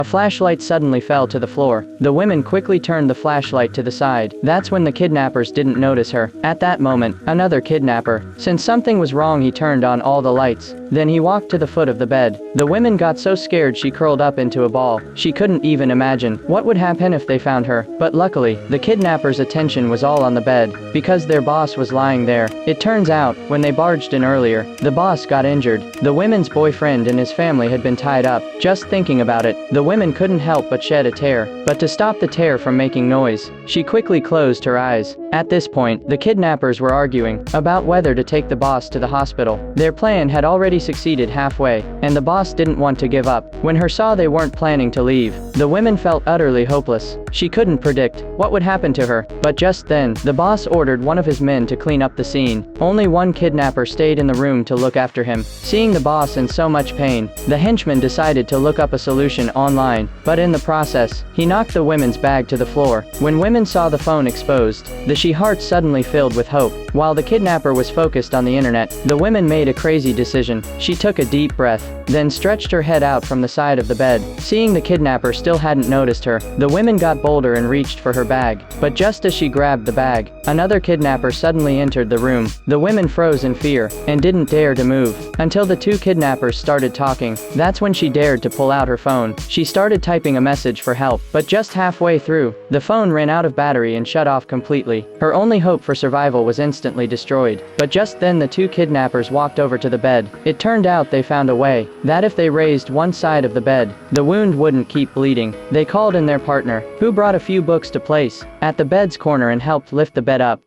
A flashlight suddenly fell to the floor. The women quickly turned the flashlight to the side. That's when the kidnappers didn't notice her. At that moment, another kidnapper. Since something was wrong, he turned on all the lights. Then he walked to the foot of the bed. The women got so scared she curled up into a ball. She couldn't even imagine what would happen if they found her. But luckily, the kidnappers' attention was all on the bed, because their boss was lying there. It turns out, when they barged in earlier, the boss got injured. The women's boyfriend and his family had been tied up. Just thinking about it, the women couldn't help but shed a tear. But to stop the tear from making noise, she quickly closed her eyes. At this point, the kidnappers were arguing about whether to take the boss to the hospital. Their plan had already succeeded halfway, and the boss didn't want to give up. When her saw they weren't planning to leave, the women felt utterly hopeless. She couldn't predict what would happen to her. But just then, the boss ordered one of his men to clean up the scene. Only one kidnapper stayed in the room to look after him. Seeing the boss in so much pain, the henchman decided to look up a solution online. But in the process, he knocked the women's bag to the floor. When women saw the phone exposed, the she-heart suddenly filled with hope. While the kidnapper was focused on the internet, the women made a crazy decision. She took a deep breath, then stretched her head out from the side of the bed. Seeing the kidnapper still hadn't noticed her, the women got bolder and reached for her bag. But just as she grabbed the bag, another kidnapper suddenly entered the room. The women froze in fear, and didn't dare to move, until the two kidnappers started talking. That's when she dared to pull out her phone. She started typing a message for help, but just halfway through, the phone ran out of battery and shut off completely. Her only hope for survival was instantly destroyed. But just then the two kidnappers walked over to the bed. It turned out they found a way, that if they raised one side of the bed, the wound wouldn't keep bleeding. They called in their partner, who brought a few books to place at the bed's corner and helped lift the bed up.